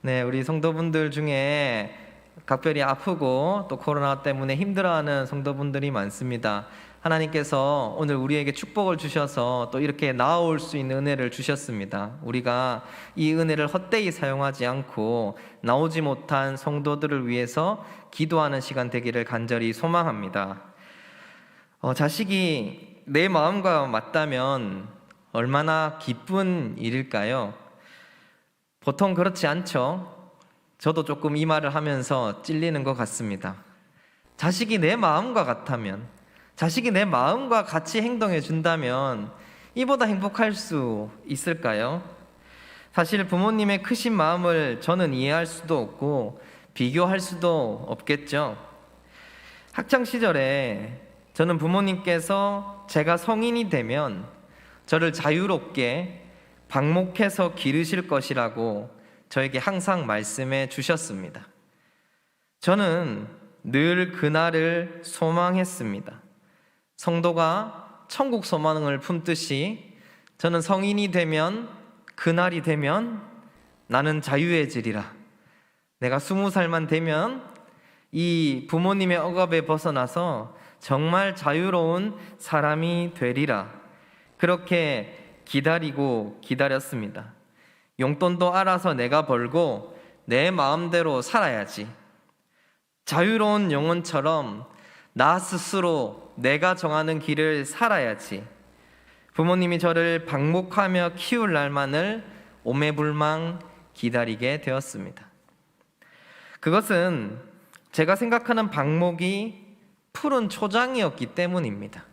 네, 우리 성도분들 중에 각별히 아프고 또 코로나 때문에 힘들어하는 성도분들이 많습니다. 하나님께서 오늘 우리에게 축복을 주셔서 또 이렇게 나아올 수 있는 은혜를 주셨습니다. 우리가 이 은혜를 헛되이 사용하지 않고 나오지 못한 성도들을 위해서 기도하는 시간 되기를 간절히 소망합니다. 자식이 내 마음과 맞다면 얼마나 기쁜 일일까요? 보통 그렇지 않죠. 저도 조금 이 말을 하면서 찔리는 것 같습니다. 자식이 내 마음과 같다면, 자식이 내 마음과 같이 행동해 준다면 이보다 행복할 수 있을까요? 사실 부모님의 크신 마음을 저는 이해할 수도 없고 비교할 수도 없겠죠. 학창 시절에 저는 부모님께서 제가 성인이 되면 저를 자유롭게 방목해서 기르실 것이라고 저에게 항상 말씀해 주셨습니다. 저는 늘 그날을 소망했습니다. 성도가 천국 소망을 품듯이 저는 성인이 되면, 그날이 되면 나는 자유해지리라. 내가 20살만 되면 이 부모님의 억압에 벗어나서 정말 자유로운 사람이 되리라. 그렇게 기다리고 기다렸습니다. 용돈도 알아서 내가 벌고 내 마음대로 살아야지. 자유로운 영혼처럼 나 스스로 내가 정하는 길을 살아야지. 부모님이 저를 방목하며 키울 날만을 오매불망 기다리게 되었습니다. 그것은 제가 생각하는 방목이 푸른 초장이었기 때문입니다.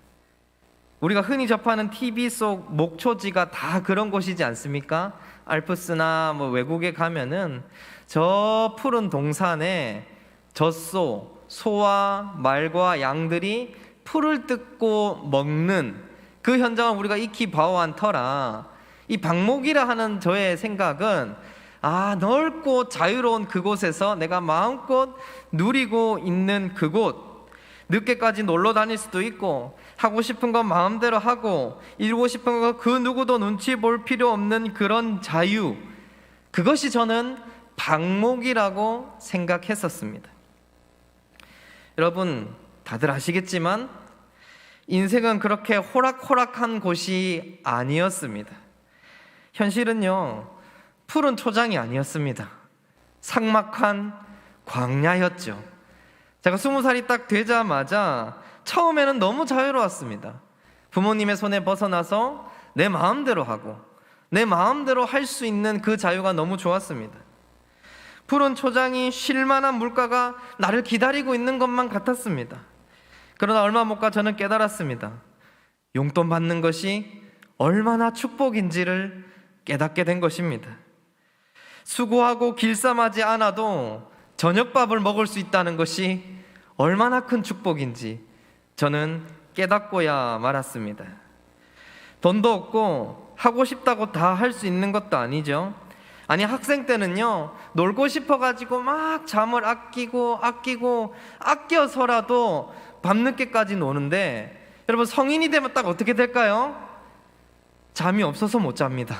우리가 흔히 접하는 TV 속 목초지가 다 그런 곳이지 않습니까? 알프스나 외국에 가면은 저 푸른 동산에 젖소, 소와 말과 양들이 풀을 뜯고 먹는 그 현장을 우리가 익히 봐온 터라 이 방목이라 하는 저의 생각은 넓고 자유로운 그곳에서 내가 마음껏 누리고 있는 그곳, 늦게까지 놀러 다닐 수도 있고 하고 싶은 건 마음대로 하고 이루고 싶은 거 그 누구도 눈치 볼 필요 없는 그런 자유, 그것이 저는 방목이라고 생각했었습니다. 여러분 다들 아시겠지만 인생은 그렇게 호락호락한 곳이 아니었습니다. 현실은요 푸른 초장이 아니었습니다. 삭막한 광야였죠. 제가 20살이 딱 되자마자 처음에는 너무 자유로웠습니다. 부모님의 손에 벗어나서 내 마음대로 하고 내 마음대로 할 수 있는 그 자유가 너무 좋았습니다. 푸른 초장이 쉴 만한 물가가 나를 기다리고 있는 것만 같았습니다. 그러나 얼마 못 가 저는 깨달았습니다. 용돈 받는 것이 얼마나 축복인지를 깨닫게 된 것입니다. 수고하고 길쌈하지 않아도 저녁밥을 먹을 수 있다는 것이 얼마나 큰 축복인지 저는 깨닫고야 말았습니다. 돈도 없고 하고 싶다고 다 할 수 있는 것도 아니죠. 아니 학생 때는요 놀고 싶어가지고 막 잠을 아껴서라도 밤늦게까지 노는데 여러분 성인이 되면 딱 어떻게 될까요? 잠이 없어서 못 잡니다.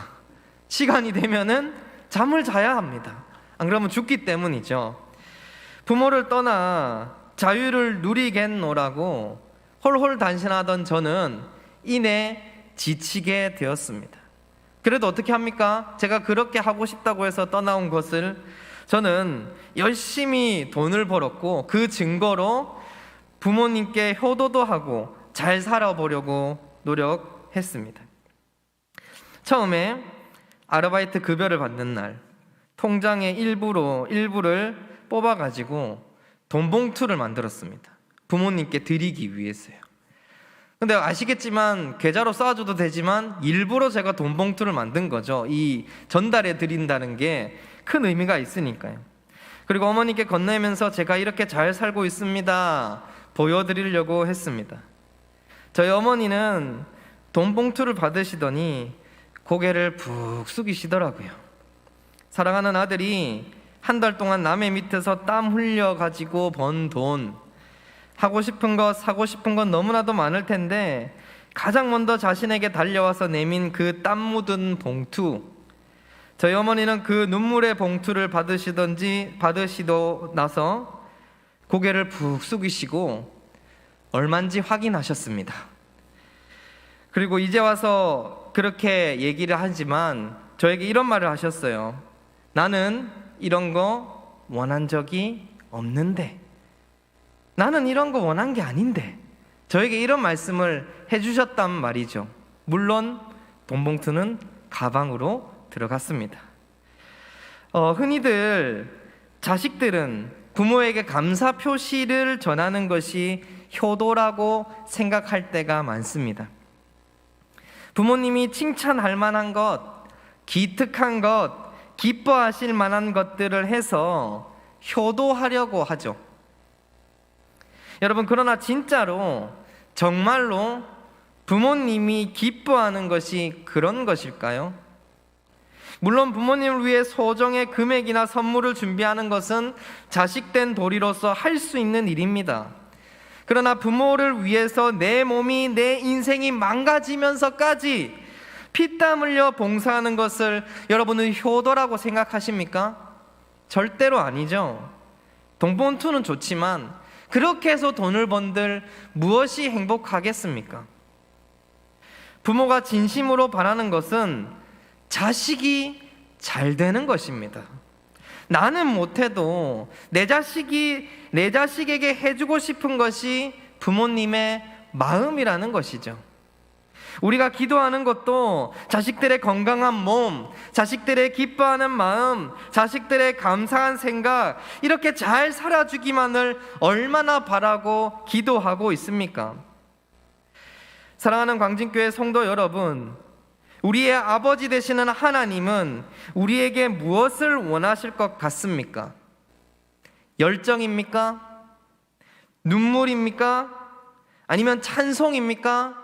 시간이 되면은 잠을 자야 합니다. 안 그러면 죽기 때문이죠. 부모를 떠나 자유를 누리겠노라고 홀홀단신하던 저는 이내 지치게 되었습니다. 그래도 어떻게 합니까? 제가 그렇게 하고 싶다고 해서 떠나온 것을 저는 열심히 돈을 벌었고 그 증거로 부모님께 효도도 하고 잘 살아보려고 노력했습니다. 처음에 아르바이트 급여를 받는 날 통장의 일부를 뽑아가지고 돈 봉투를 만들었습니다. 부모님께 드리기 위해서요. 근데 아시겠지만 계좌로 쌓아줘도 되지만 일부러 제가 돈 봉투를 만든 거죠. 이 전달해 드린다는 게 큰 의미가 있으니까요. 그리고 어머니께 건네면서 제가 이렇게 잘 살고 있습니다 보여드리려고 했습니다. 저희 어머니는 돈 봉투를 받으시더니 고개를 푹 숙이시더라고요. 사랑하는 아들이 한 달 동안 남의 밑에서 땀 흘려가지고 번 돈, 하고 싶은 것, 사고 싶은 건 너무나도 많을 텐데 가장 먼저 자신에게 달려와서 내민 그 땀 묻은 봉투, 저희 어머니는 그 눈물의 봉투를 받으시고 나서 고개를 푹 숙이시고 얼마인지 확인하셨습니다. 그리고 이제 와서 그렇게 얘기를 하지만 저에게 이런 말을 하셨어요. 나는 이런 거 원한 적이 없는데, 나는 이런 거 원한 게 아닌데, 저에게 이런 말씀을 해주셨단 말이죠. 물론 돈 봉투는 가방으로 들어갔습니다. 흔히들 자식들은 부모에게 감사 표시를 전하는 것이 효도라고 생각할 때가 많습니다. 부모님이 칭찬할 만한 것, 기특한 것, 기뻐하실 만한 것들을 해서 효도하려고 하죠. 여러분, 그러나 진짜로 정말로 부모님이 기뻐하는 것이 그런 것일까요? 물론 부모님을 위해 소정의 금액이나 선물을 준비하는 것은 자식된 도리로서 할 수 있는 일입니다. 그러나 부모를 위해서 내 몸이, 내 인생이 망가지면서까지 피땀 흘려 봉사하는 것을 여러분은 효도라고 생각하십니까? 절대로 아니죠. 돈봉투는 좋지만 그렇게 해서 돈을 번들 무엇이 행복하겠습니까? 부모가 진심으로 바라는 것은 자식이 잘 되는 것입니다. 나는 못해도 내 자식에게 해주고 싶은 것이 부모님의 마음이라는 것이죠. 우리가 기도하는 것도 자식들의 건강한 몸, 자식들의 기뻐하는 마음, 자식들의 감사한 생각, 이렇게 잘 살아주기만을 얼마나 바라고 기도하고 있습니까? 사랑하는 광진교회 성도 여러분, 우리의 아버지 되시는 하나님은 우리에게 무엇을 원하실 것 같습니까? 열정입니까? 눈물입니까? 아니면 찬송입니까?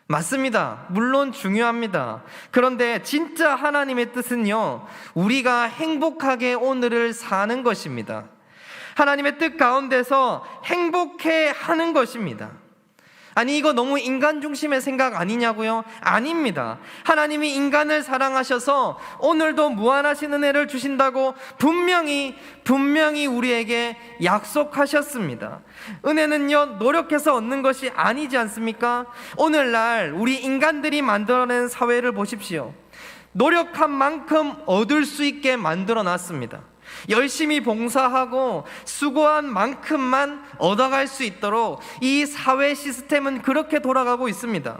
맞습니다. 물론 중요합니다. 그런데 진짜 하나님의 뜻은요, 우리가 행복하게 오늘을 사는 것입니다. 하나님의 뜻 가운데서 행복해 하는 것입니다. 아니, 이거 너무 인간 중심의 생각 아니냐고요? 아닙니다. 하나님이 인간을 사랑하셔서 오늘도 무한하신 은혜를 주신다고 분명히 우리에게 약속하셨습니다. 은혜는요, 노력해서 얻는 것이 아니지 않습니까? 오늘날 우리 인간들이 만들어낸 사회를 보십시오. 노력한 만큼 얻을 수 있게 만들어 놨습니다. 열심히 봉사하고 수고한 만큼만 얻어갈 수 있도록 이 사회 시스템은 그렇게 돌아가고 있습니다.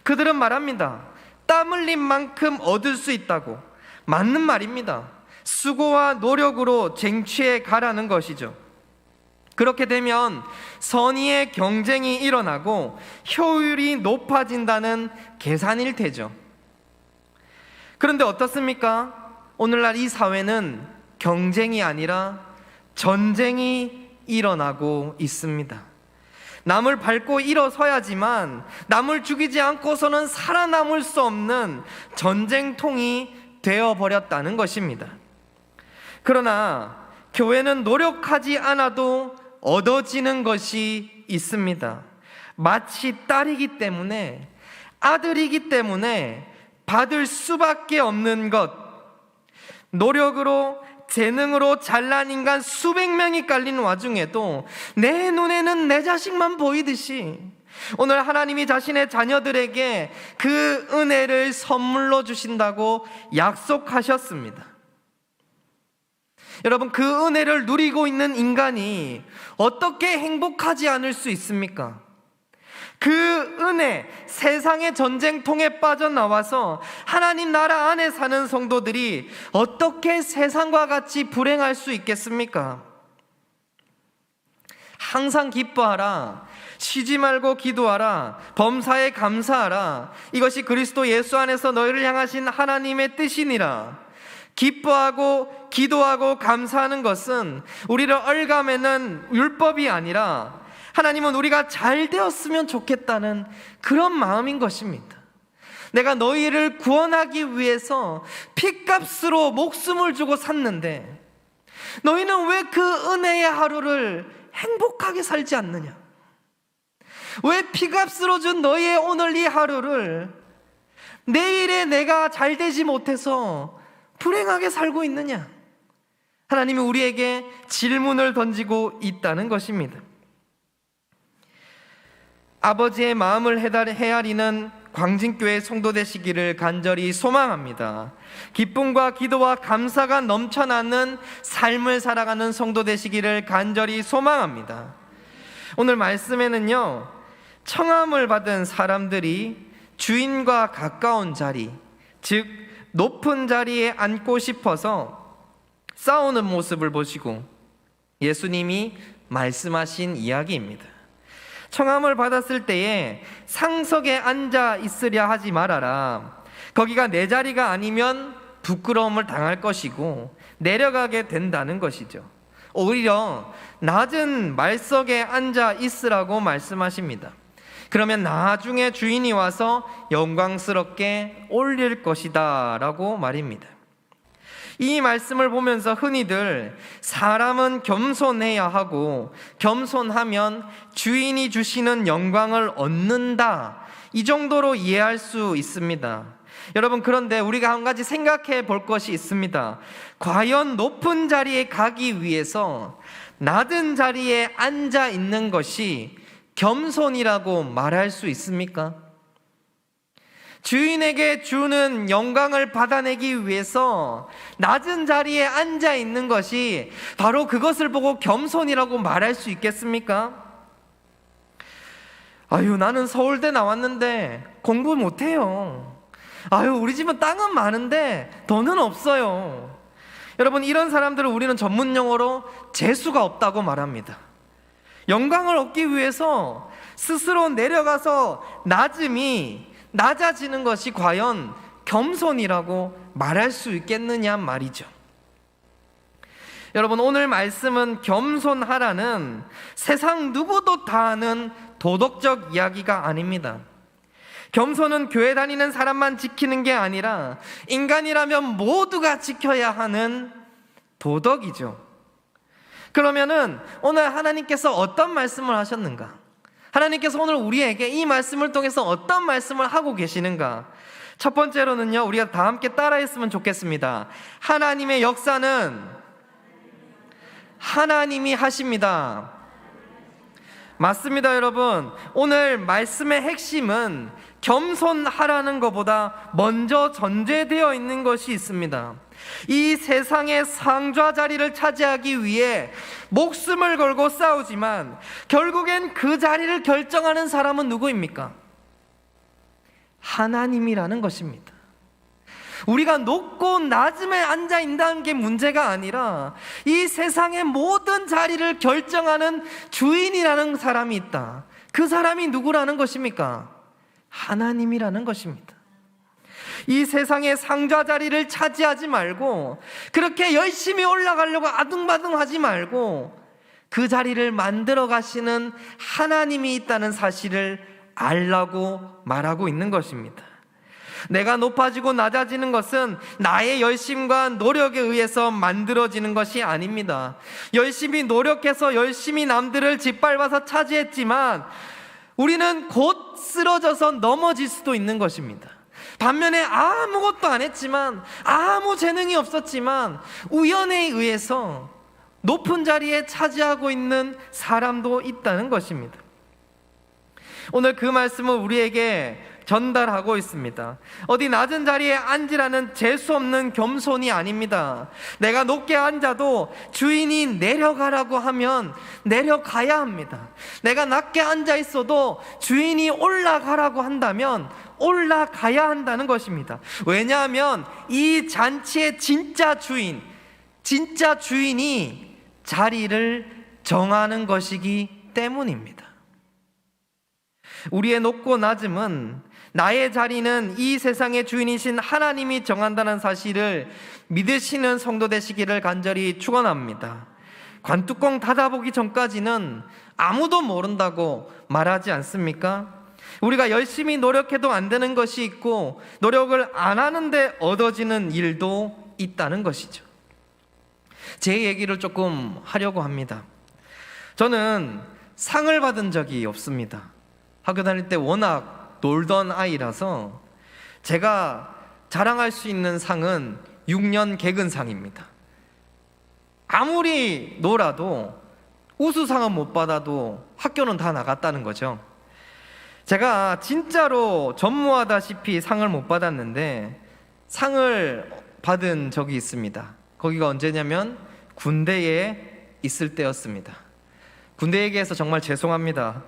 그들은 말합니다. 땀 흘린 만큼 얻을 수 있다고. 맞는 말입니다. 수고와 노력으로 쟁취해 가라는 것이죠. 그렇게 되면 선의의 경쟁이 일어나고 효율이 높아진다는 계산일 테죠. 그런데 어떻습니까? 오늘날 이 사회는 경쟁이 아니라 전쟁이 일어나고 있습니다. 남을 밟고 일어서야지만 남을 죽이지 않고서는 살아남을 수 없는 전쟁통이 되어버렸다는 것입니다. 그러나 교회는 노력하지 않아도 얻어지는 것이 있습니다. 마치 딸이기 때문에, 아들이기 때문에 받을 수밖에 없는 것, 노력으로 재능으로 잘난 인간 수백 명이 깔린 와중에도 내 눈에는 내 자식만 보이듯이 오늘 하나님이 자신의 자녀들에게 그 은혜를 선물로 주신다고 약속하셨습니다. 여러분, 그 은혜를 누리고 있는 인간이 어떻게 행복하지 않을 수 있습니까? 그 은혜, 세상의 전쟁통에 빠져나와서 하나님 나라 안에 사는 성도들이 어떻게 세상과 같이 불행할 수 있겠습니까? 항상 기뻐하라, 쉬지 말고 기도하라, 범사에 감사하라, 이것이 그리스도 예수 안에서 너희를 향하신 하나님의 뜻이니라. 기뻐하고 기도하고 감사하는 것은 우리를 얼감매는 율법이 아니라 하나님은 우리가 잘 되었으면 좋겠다는 그런 마음인 것입니다. 내가 너희를 구원하기 위해서 핏값으로 목숨을 주고 샀는데 너희는 왜 그 은혜의 하루를 행복하게 살지 않느냐? 왜 피값으로 준 너희의 오늘 이 하루를 내일에 내가 잘 되지 못해서 불행하게 살고 있느냐? 하나님이 우리에게 질문을 던지고 있다는 것입니다. 아버지의 마음을 헤아리는 광진교회 성도 되시기를 간절히 소망합니다. 기쁨과 기도와 감사가 넘쳐나는 삶을 살아가는 성도 되시기를 간절히 소망합니다. 오늘 말씀에는요, 청함을 받은 사람들이 주인과 가까운 자리, 즉 높은 자리에 앉고 싶어서 싸우는 모습을 보시고 예수님이 말씀하신 이야기입니다. 청함을 받았을 때에 상석에 앉아 있으려 하지 말아라. 거기가 내 자리가 아니면 부끄러움을 당할 것이고 내려가게 된다는 것이죠. 오히려 낮은 말석에 앉아 있으라고 말씀하십니다. 그러면 나중에 주인이 와서 영광스럽게 올릴 것이다 라고 말입니다. 이 말씀을 보면서 흔히들 사람은 겸손해야 하고 겸손하면 주인이 주시는 영광을 얻는다, 이 정도로 이해할 수 있습니다. 여러분, 그런데 우리가 한 가지 생각해 볼 것이 있습니다. 과연 높은 자리에 가기 위해서 낮은 자리에 앉아 있는 것이 겸손이라고 말할 수 있습니까? 주인에게 주는 영광을 받아내기 위해서 낮은 자리에 앉아 있는 것이 바로 그것을 보고 겸손이라고 말할 수 있겠습니까? 아유, 나는 서울대 나왔는데 공부 못해요. 아유, 우리 집은 땅은 많은데 돈은 없어요. 여러분, 이런 사람들을 우리는 전문 용어로 재수가 없다고 말합니다. 영광을 얻기 위해서 스스로 내려가서 낮아지는 것이 과연 겸손이라고 말할 수 있겠느냐 말이죠. 여러분, 오늘 말씀은 겸손하라는 세상 누구도 다 아는 도덕적 이야기가 아닙니다. 겸손은 교회 다니는 사람만 지키는 게 아니라 인간이라면 모두가 지켜야 하는 도덕이죠. 그러면은 오늘 하나님께서 어떤 말씀을 하셨는가? 하나님께서 오늘 우리에게 이 말씀을 통해서 어떤 말씀을 하고 계시는가? 첫 번째로는요, 우리가 다 함께 따라했으면 좋겠습니다. 하나님의 역사는 하나님이 하십니다. 맞습니다, 여러분. 오늘 말씀의 핵심은 겸손하라는 것보다 먼저 전제되어 있는 것이 있습니다. 이 세상의 상좌 자리를 차지하기 위해 목숨을 걸고 싸우지만 결국엔 그 자리를 결정하는 사람은 누구입니까? 하나님이라는 것입니다. 우리가 높고 낮음에 앉아 있다는 게 문제가 아니라 이 세상의 모든 자리를 결정하는 주인이라는 사람이 있다. 그 사람이 누구라는 것입니까? 하나님이라는 것입니다. 이 세상의 상좌 자리를 차지하지 말고 그렇게 열심히 올라가려고 아둥바둥하지 말고 그 자리를 만들어 가시는 하나님이 있다는 사실을 알라고 말하고 있는 것입니다. 내가 높아지고 낮아지는 것은 나의 열심과 노력에 의해서 만들어지는 것이 아닙니다. 열심히 노력해서 열심히 남들을 짓밟아서 차지했지만 우리는 곧 쓰러져서 넘어질 수도 있는 것입니다. 반면에 아무것도 안 했지만, 아무 재능이 없었지만 우연에 의해서 높은 자리에 차지하고 있는 사람도 있다는 것입니다. 오늘 그 말씀을 우리에게 전달하고 있습니다. 어디 낮은 자리에 앉으라는 재수 없는 겸손이 아닙니다. 내가 높게 앉아도 주인이 내려가라고 하면 내려가야 합니다. 내가 낮게 앉아 있어도 주인이 올라가라고 한다면 올라가야 한다는 것입니다. 왜냐하면 이 잔치의 진짜 주인이 자리를 정하는 것이기 때문입니다. 우리의 높고 낮음은, 나의 자리는 이 세상의 주인이신 하나님이 정한다는 사실을 믿으시는 성도 되시기를 간절히 축원합니다. 관뚜껑 닫아보기 전까지는 아무도 모른다고 말하지 않습니까? 우리가 열심히 노력해도 안 되는 것이 있고 노력을 안 하는데 얻어지는 일도 있다는 것이죠. 제 얘기를 조금 하려고 합니다. 저는 상을 받은 적이 없습니다. 학교 다닐 때 워낙 놀던 아이라서 제가 자랑할 수 있는 상은 6년 개근상입니다. 아무리 놀아도 우수상은 못 받아도 학교는 다 나갔다는 거죠. 제가 진짜로 전무하다시피 상을 못 받았는데 상을 받은 적이 있습니다. 거기가 언제냐면 군대에 있을 때였습니다. 군대 얘기해서 정말 죄송합니다.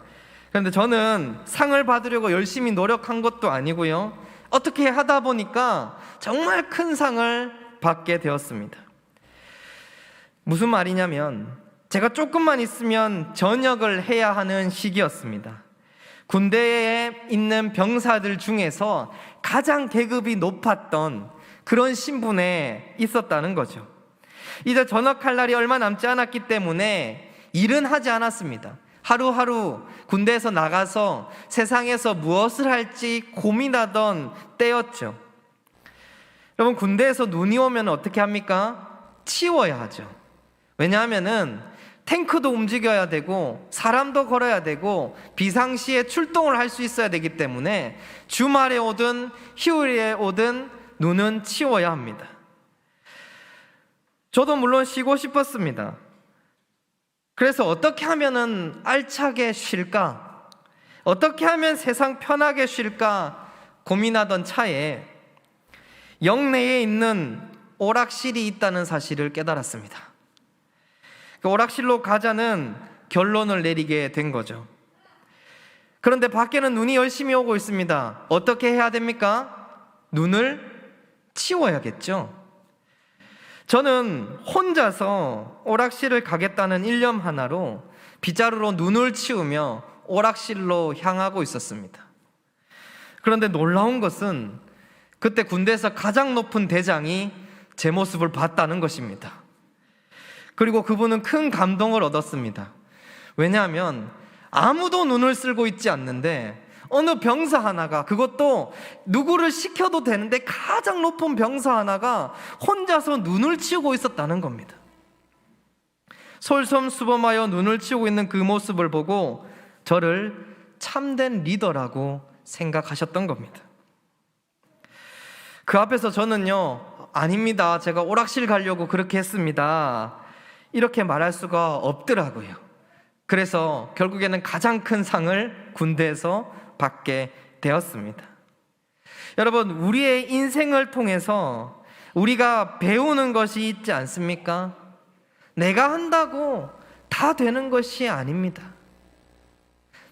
그런데 저는 상을 받으려고 열심히 노력한 것도 아니고요, 어떻게 하다 보니까 정말 큰 상을 받게 되었습니다. 무슨 말이냐면 제가 조금만 있으면 전역을 해야 하는 시기였습니다. 군대에 있는 병사들 중에서 가장 계급이 높았던 그런 신분에 있었다는 거죠. 이제 전역할 날이 얼마 남지 않았기 때문에 일은 하지 않았습니다. 하루하루 군대에서 나가서 세상에서 무엇을 할지 고민하던 때였죠. 여러분, 군대에서 눈이 오면 어떻게 합니까? 치워야 하죠. 왜냐하면은 탱크도 움직여야 되고 사람도 걸어야 되고 비상시에 출동을 할 수 있어야 되기 때문에 주말에 오든 휴일에 오든 눈은 치워야 합니다. 저도 물론 쉬고 싶었습니다. 그래서 어떻게 하면은 알차게 쉴까? 어떻게 하면 세상 편하게 쉴까? 고민하던 차에 영내에 있는 오락실이 있다는 사실을 깨달았습니다. 그 오락실로 가자는 결론을 내리게 된 거죠. 그런데 밖에는 눈이 열심히 오고 있습니다. 어떻게 해야 됩니까? 눈을 치워야겠죠. 저는 혼자서 오락실을 가겠다는 일념 하나로 빗자루로 눈을 치우며 오락실로 향하고 있었습니다. 그런데 놀라운 것은 그때 군대에서 가장 높은 대장이 제 모습을 봤다는 것입니다. 그리고 그분은 큰 감동을 얻었습니다. 왜냐하면 아무도 눈을 쓸고 있지 않는데 어느 병사 하나가, 그것도 누구를 시켜도 되는데 가장 높은 병사 하나가 혼자서 눈을 치우고 있었다는 겁니다. 솔선수범하여 눈을 치우고 있는 그 모습을 보고 저를 참된 리더라고 생각하셨던 겁니다. 그 앞에서 저는요, 아닙니다, 제가 오락실 가려고 그렇게 했습니다, 이렇게 말할 수가 없더라고요. 그래서 결국에는 가장 큰 상을 군대에서 받게 되었습니다. 여러분, 우리의 인생을 통해서 우리가 배우는 것이 있지 않습니까? 내가 한다고 다 되는 것이 아닙니다.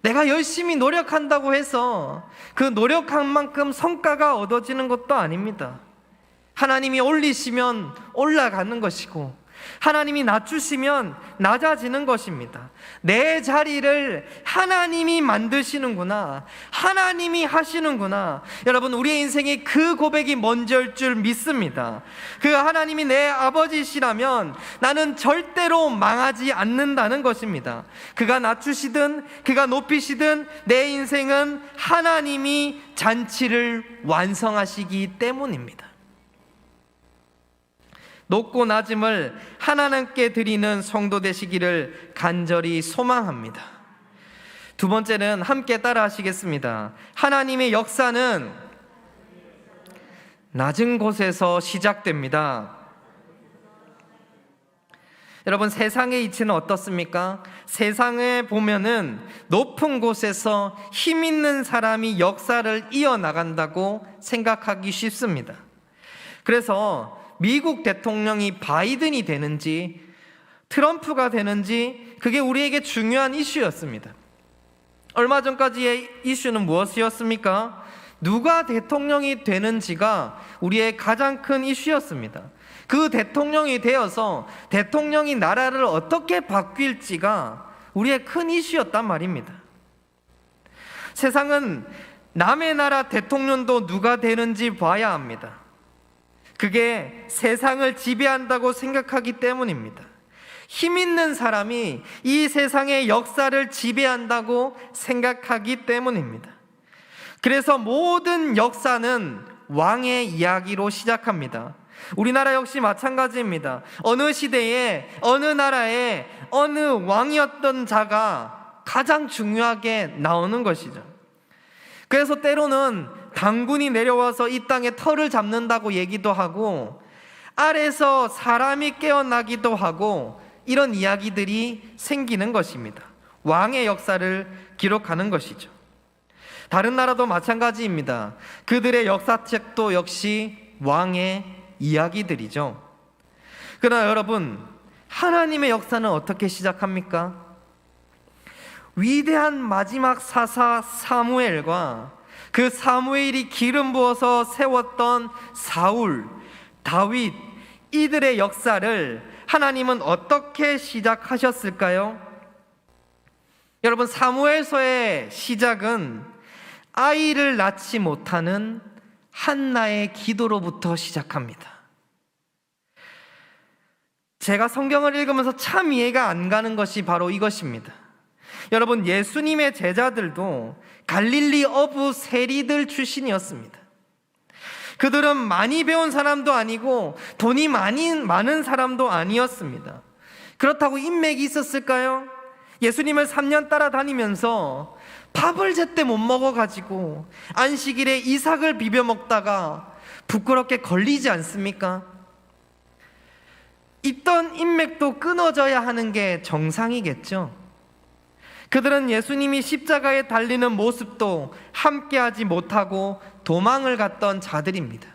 내가 열심히 노력한다고 해서 그 노력한 만큼 성과가 얻어지는 것도 아닙니다. 하나님이 올리시면 올라가는 것이고 하나님이 낮추시면 낮아지는 것입니다. 내 자리를 하나님이 만드시는구나, 하나님이 하시는구나. 여러분, 우리의 인생에 그 고백이 먼저일 줄 믿습니다. 그 하나님이 내 아버지시라면 나는 절대로 망하지 않는다는 것입니다. 그가 낮추시든 그가 높이시든 내 인생은 하나님이 잔치를 완성하시기 때문입니다. 높고 낮음을 하나님께 드리는 성도 되시기를 간절히 소망합니다. 두 번째는 함께 따라 하시겠습니다. 하나님의 역사는 낮은 곳에서 시작됩니다. 여러분, 세상의 이치는 어떻습니까? 세상에 보면은 높은 곳에서 힘 있는 사람이 역사를 이어나간다고 생각하기 쉽습니다. 그래서 미국 대통령이 바이든이 되는지 트럼프가 되는지 그게 우리에게 중요한 이슈였습니다. 얼마 전까지의 이슈는 무엇이었습니까? 누가 대통령이 되는지가 우리의 가장 큰 이슈였습니다. 그 대통령이 되어서 대통령이 나라를 어떻게 바뀔지가 우리의 큰 이슈였단 말입니다. 세상은 남의 나라 대통령도 누가 되는지 봐야 합니다. 그게 세상을 지배한다고 생각하기 때문입니다. 힘 있는 사람이 이 세상의 역사를 지배한다고 생각하기 때문입니다. 그래서 모든 역사는 왕의 이야기로 시작합니다. 우리나라 역시 마찬가지입니다. 어느 시대에 어느 나라에 어느 왕이었던 자가 가장 중요하게 나오는 것이죠. 그래서 때로는 당군이 내려와서 이 땅에 터를 잡는다고 얘기도 하고, 알에서 사람이 깨어나기도 하고 이런 이야기들이 생기는 것입니다. 왕의 역사를 기록하는 것이죠. 다른 나라도 마찬가지입니다. 그들의 역사책도 역시 왕의 이야기들이죠. 그러나 여러분, 하나님의 역사는 어떻게 시작합니까? 위대한 마지막 사사 사무엘과 그 사무엘이 기름 부어서 세웠던 사울, 다윗, 이들의 역사를 하나님은 어떻게 시작하셨을까요? 여러분, 사무엘서의 시작은 아이를 낳지 못하는 한나의 기도로부터 시작합니다. 제가 성경을 읽으면서 참 이해가 안 가는 것이 바로 이것입니다. 여러분, 예수님의 제자들도 갈릴리 어부 세리들 출신이었습니다. 그들은 많이 배운 사람도 아니고 돈이 많은 사람도 아니었습니다. 그렇다고 인맥이 있었을까요? 예수님을 3년 따라다니면서 밥을 제때 못 먹어가지고 안식일에 이삭을 비벼 먹다가 부끄럽게 걸리지 않습니까? 있던 인맥도 끊어져야 하는 게 정상이겠죠. 그들은 예수님이 십자가에 달리는 모습도 함께하지 못하고 도망을 갔던 자들입니다.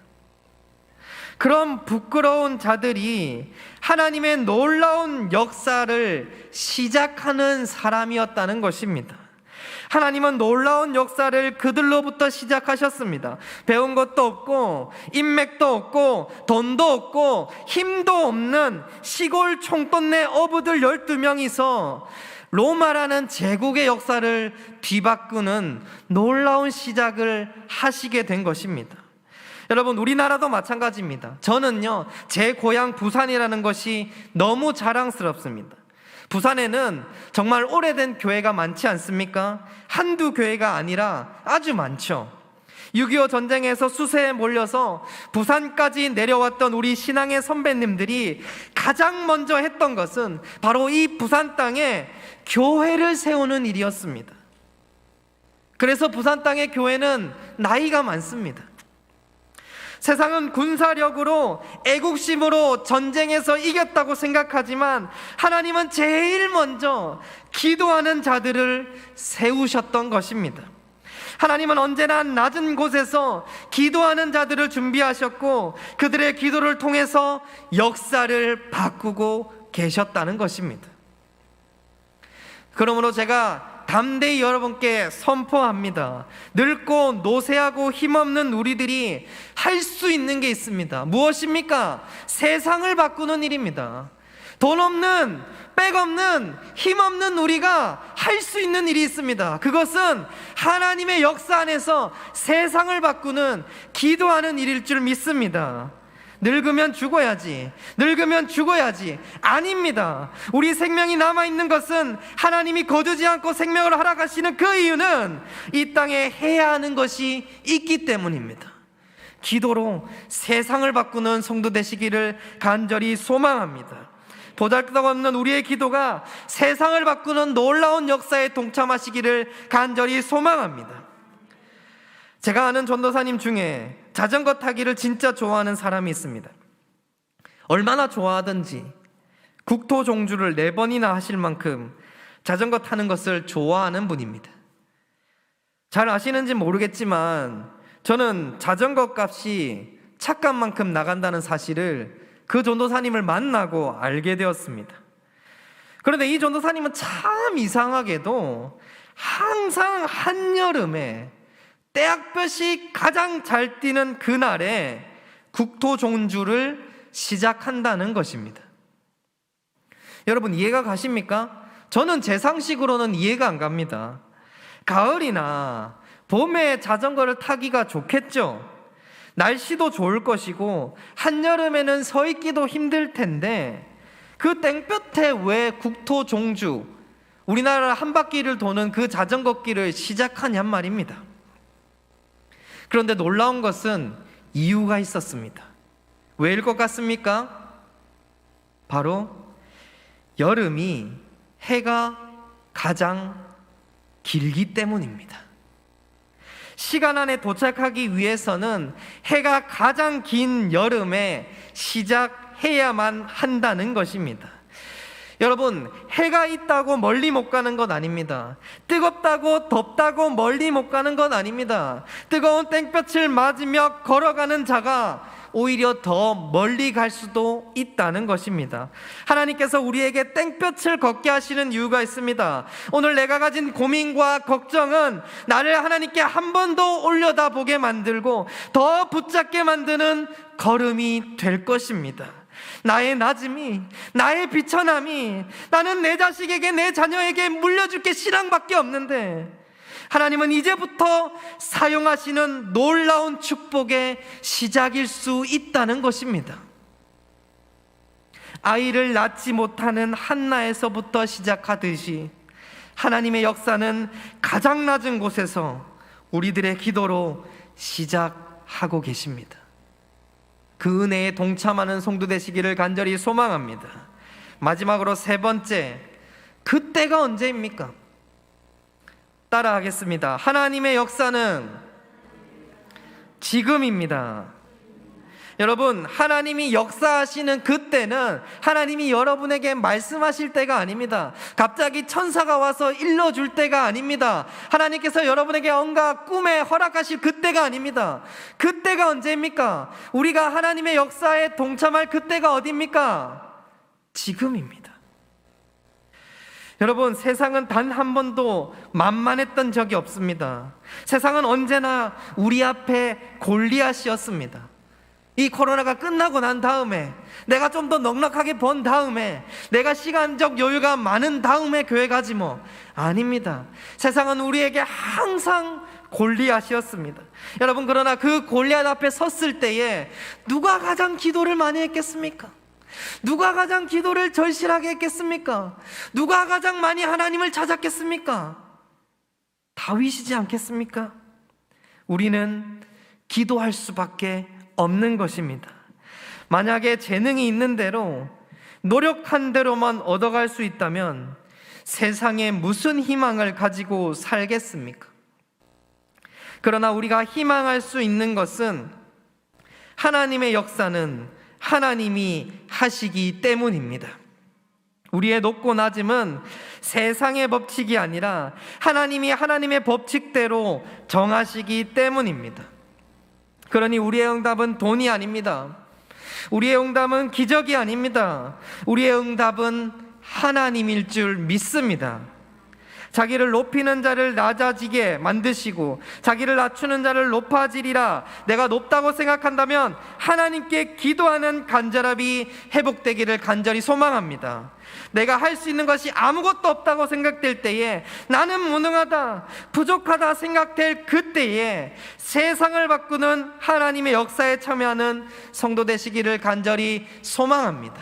그런 부끄러운 자들이 하나님의 놀라운 역사를 시작하는 사람이었다는 것입니다. 하나님은 놀라운 역사를 그들로부터 시작하셨습니다. 배운 것도 없고 인맥도 없고 돈도 없고 힘도 없는 시골 총돈내 어부들 12명이서 로마라는 제국의 역사를 뒤바꾸는 놀라운 시작을 하시게 된 것입니다. 여러분, 우리나라도 마찬가지입니다. 저는요, 제 고향 부산이라는 것이 너무 자랑스럽습니다. 부산에는 정말 오래된 교회가 많지 않습니까? 한두 교회가 아니라 아주 많죠. 6.25 전쟁에서 수세에 몰려서 부산까지 내려왔던 우리 신앙의 선배님들이 가장 먼저 했던 것은 바로 이 부산 땅에 교회를 세우는 일이었습니다. 그래서 부산 땅의 교회는 나이가 많습니다. 세상은 군사력으로 애국심으로 전쟁에서 이겼다고 생각하지만 하나님은 제일 먼저 기도하는 자들을 세우셨던 것입니다. 하나님은 언제나 낮은 곳에서 기도하는 자들을 준비하셨고 그들의 기도를 통해서 역사를 바꾸고 계셨다는 것입니다. 그러므로 제가 담대히 여러분께 선포합니다. 늙고 노쇠하고 힘없는 우리들이 할 수 있는 게 있습니다. 무엇입니까? 세상을 바꾸는 일입니다. 돈 없는, 백 없는, 힘 없는 우리가 할 수 있는 일이 있습니다. 그것은 하나님의 역사 안에서 세상을 바꾸는 기도하는 일일 줄 믿습니다. 늙으면 죽어야지, 늙으면 죽어야지. 아닙니다. 우리 생명이 남아있는 것은 하나님이 거두지 않고 생명을 허락하시는 그 이유는 이 땅에 해야 하는 것이 있기 때문입니다. 기도로 세상을 바꾸는 성도 되시기를 간절히 소망합니다. 보잘것없는 우리의 기도가 세상을 바꾸는 놀라운 역사에 동참하시기를 간절히 소망합니다. 제가 아는 전도사님 중에 자전거 타기를 진짜 좋아하는 사람이 있습니다. 얼마나 좋아하든지 국토 종주를 4번이나 하실 만큼 자전거 타는 것을 좋아하는 분입니다. 잘 아시는지 모르겠지만 저는 자전거 값이 차값만큼 나간다는 사실을 그 전도사님을 만나고 알게 되었습니다. 그런데 이 전도사님은 참 이상하게도 항상 한여름에 떼약볕이 가장 잘 뛰는 그날에 국토 종주를 시작한다는 것입니다. 여러분, 이해가 가십니까? 저는 제 상식으로는 이해가 안 갑니다. 가을이나 봄에 자전거를 타기가 좋겠죠. 날씨도 좋을 것이고 한여름에는 서 있기도 힘들 텐데 그 땡볕에 왜 국토 종주, 우리나라 한 바퀴를 도는 그 자전거 길을 시작하냔 말입니다. 그런데 놀라운 것은 이유가 있었습니다. 왜일 것 같습니까? 바로 여름이 해가 가장 길기 때문입니다. 시간 안에 도착하기 위해서는 해가 가장 긴 여름에 시작해야만 한다는 것입니다. 여러분, 해가 있다고 멀리 못 가는 것 아닙니다. 뜨겁다고 덥다고 멀리 못 가는 것 아닙니다. 뜨거운 땡볕을 맞으며 걸어가는 자가 오히려 더 멀리 갈 수도 있다는 것입니다. 하나님께서 우리에게 땡볕을 걷게 하시는 이유가 있습니다. 오늘 내가 가진 고민과 걱정은 나를 하나님께 한 번 더 올려다보게 만들고 더 붙잡게 만드는 걸음이 될 것입니다. 나의 낮음이, 나의 비천함이 나는 내 자식에게, 내 자녀에게 물려줄 게 신앙밖에 없는데 하나님은 이제부터 사용하시는 놀라운 축복의 시작일 수 있다는 것입니다. 아이를 낳지 못하는 한나에서부터 시작하듯이 하나님의 역사는 가장 낮은 곳에서 우리들의 기도로 시작하고 계십니다. 그 은혜에 동참하는 성도 되시기를 간절히 소망합니다. 마지막으로 세 번째, 그때가 언제입니까? 따라하겠습니다. 하나님의 역사는 지금입니다. 여러분, 하나님이 역사하시는 그때는 하나님이 여러분에게 말씀하실 때가 아닙니다. 갑자기 천사가 와서 일러줄 때가 아닙니다. 하나님께서 여러분에게 온갖 꿈에 허락하실 그때가 아닙니다. 그때가 언제입니까? 우리가 하나님의 역사에 동참할 그때가 어디입니까? 지금입니다. 여러분, 세상은 단 한 번도 만만했던 적이 없습니다. 세상은 언제나 우리 앞에 골리앗이었습니다. 이 코로나가 끝나고 난 다음에, 내가 좀 더 넉넉하게 번 다음에, 내가 시간적 여유가 많은 다음에 교회 가지 뭐. 아닙니다. 세상은 우리에게 항상 골리앗이었습니다. 여러분, 그러나 그 골리앗 앞에 섰을 때에 누가 가장 기도를 많이 했겠습니까? 누가 가장 기도를 절실하게 했겠습니까? 누가 가장 많이 하나님을 찾았겠습니까? 다윗이지 않겠습니까? 우리는 기도할 수밖에 없는 것입니다. 만약에 재능이 있는 대로, 노력한 대로만 얻어갈 수 있다면 세상에 무슨 희망을 가지고 살겠습니까? 그러나 우리가 희망할 수 있는 것은 하나님의 역사는 하나님이 하시기 때문입니다. 우리의 높고 낮음은 세상의 법칙이 아니라 하나님이 하나님의 법칙대로 정하시기 때문입니다. 그러니 우리의 응답은 돈이 아닙니다. 우리의 응답은 기적이 아닙니다. 우리의 응답은 하나님일 줄 믿습니다. 자기를 높이는 자를 낮아지게 만드시고 자기를 낮추는 자를 높아지리라. 내가 높다고 생각한다면 하나님께 기도하는 간절함이 회복되기를 간절히 소망합니다. 내가 할 수 있는 것이 아무것도 없다고 생각될 때에, 나는 무능하다, 부족하다 생각될 그때에 세상을 바꾸는 하나님의 역사에 참여하는 성도 되시기를 간절히 소망합니다.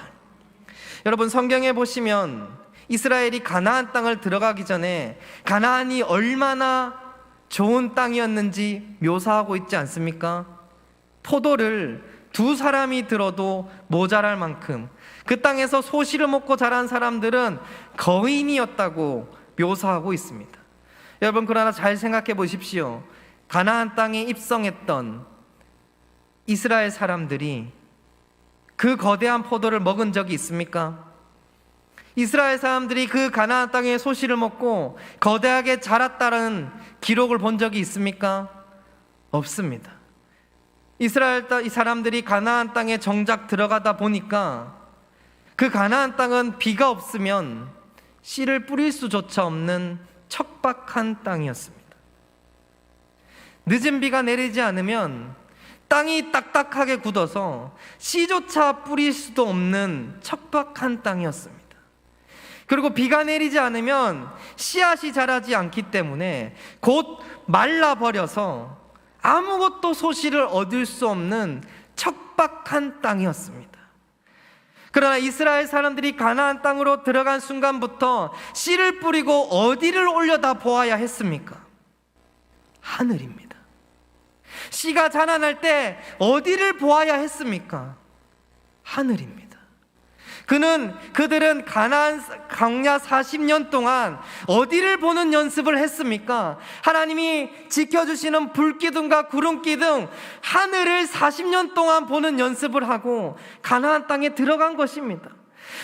여러분, 성경에 보시면 이스라엘이 가나안 땅을 들어가기 전에 가나안이 얼마나 좋은 땅이었는지 묘사하고 있지 않습니까? 포도를 두 사람이 들어도 모자랄 만큼, 그 땅에서 소시를 먹고 자란 사람들은 거인이었다고 묘사하고 있습니다. 여러분, 그러나 잘 생각해 보십시오. 가나안 땅에 입성했던 이스라엘 사람들이 그 거대한 포도를 먹은 적이 있습니까? 이스라엘 사람들이 그 가나안 땅의 소시를 먹고 거대하게 자랐다는 기록을 본 적이 있습니까? 없습니다. 이스라엘 사람들이 가나안 땅에 정작 들어가다 보니까 그 가나안 땅은 비가 없으면 씨를 뿌릴 수조차 없는 척박한 땅이었습니다. 늦은 비가 내리지 않으면 땅이 딱딱하게 굳어서 씨조차 뿌릴 수도 없는 척박한 땅이었습니다. 그리고 비가 내리지 않으면 씨앗이 자라지 않기 때문에 곧 말라버려서 아무것도 소실을 얻을 수 없는 척박한 땅이었습니다. 그러나 이스라엘 사람들이 가나안 땅으로 들어간 순간부터 씨를 뿌리고 어디를 올려다 보아야 했습니까? 하늘입니다. 씨가 자라날 때 어디를 보아야 했습니까? 하늘입니다. 그들은 가나안 광야 40년 동안 어디를 보는 연습을 했습니까? 하나님이 지켜주시는 불기둥과 구름기둥, 하늘을 40년 동안 보는 연습을 하고 가나안 땅에 들어간 것입니다.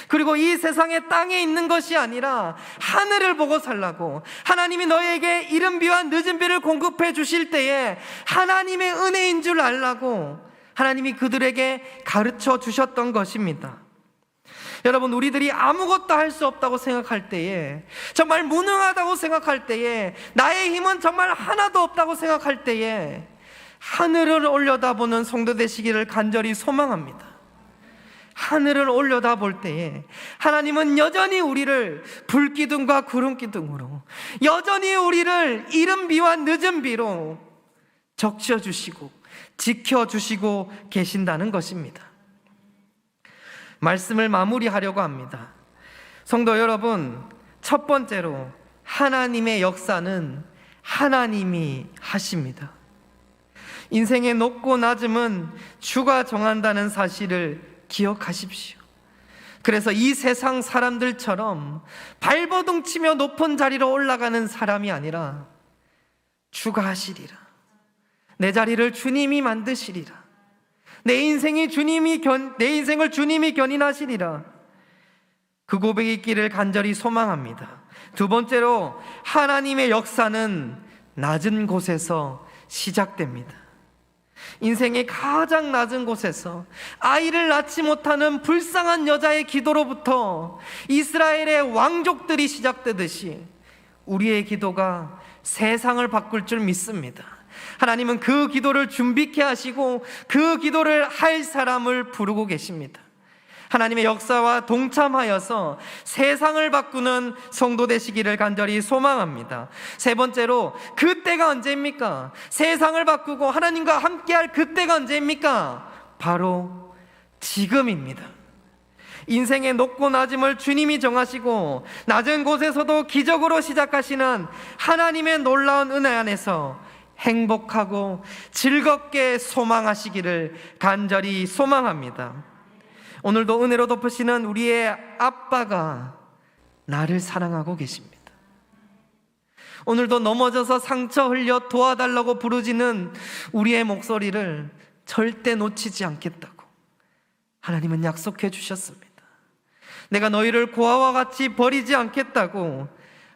그리고 이 세상의 땅에 있는 것이 아니라 하늘을 보고 살라고, 하나님이 너에게 이른 비와 늦은 비를 공급해 주실 때에 하나님의 은혜인 줄 알라고 하나님이 그들에게 가르쳐 주셨던 것입니다. 여러분, 우리들이 아무것도 할 수 없다고 생각할 때에, 정말 무능하다고 생각할 때에, 나의 힘은 정말 하나도 없다고 생각할 때에 하늘을 올려다보는 성도 되시기를 간절히 소망합니다. 하늘을 올려다볼 때에 하나님은 여전히 우리를 불기둥과 구름기둥으로, 여전히 우리를 이른 비와 늦은 비로 적셔주시고 지켜주시고 계신다는 것입니다. 말씀을 마무리하려고 합니다. 성도 여러분, 첫 번째로 하나님의 역사는 하나님이 하십니다. 인생의 높고 낮음은 주가 정한다는 사실을 기억하십시오. 그래서 이 세상 사람들처럼 발버둥 치며 높은 자리로 올라가는 사람이 아니라 주가 하시리라, 내 자리를 주님이 만드시리라, 내 인생을 주님이 견인하시리라, 그 고백이 있기를 간절히 소망합니다. 두 번째로 하나님의 역사는 낮은 곳에서 시작됩니다. 인생의 가장 낮은 곳에서 아이를 낳지 못하는 불쌍한 여자의 기도로부터 이스라엘의 왕족들이 시작되듯이 우리의 기도가 세상을 바꿀 줄 믿습니다. 하나님은 그 기도를 준비케 하시고 그 기도를 할 사람을 부르고 계십니다. 하나님의 역사와 동참하여서 세상을 바꾸는 성도 되시기를 간절히 소망합니다. 세 번째로, 그때가 언제입니까? 세상을 바꾸고 하나님과 함께할 그때가 언제입니까? 바로 지금입니다. 인생의 높고 낮음을 주님이 정하시고 낮은 곳에서도 기적으로 시작하시는 하나님의 놀라운 은혜 안에서 행복하고 즐겁게 소망하시기를 간절히 소망합니다. 오늘도 은혜로 덮으시는 우리의 아빠가 나를 사랑하고 계십니다. 오늘도 넘어져서 상처 흘려 도와달라고 부르짖는 우리의 목소리를 절대 놓치지 않겠다고 하나님은 약속해 주셨습니다. 내가 너희를 고아와 같이 버리지 않겠다고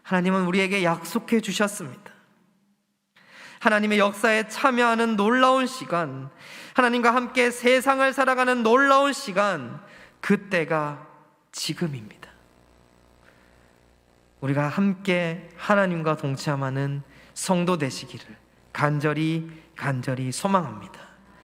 하나님은 우리에게 약속해 주셨습니다. 하나님의 역사에 참여하는 놀라운 시간, 하나님과 함께 세상을 살아가는 놀라운 시간, 그때가 지금입니다. 우리가 함께 하나님과 동참하는 성도 되시기를 간절히 소망합니다.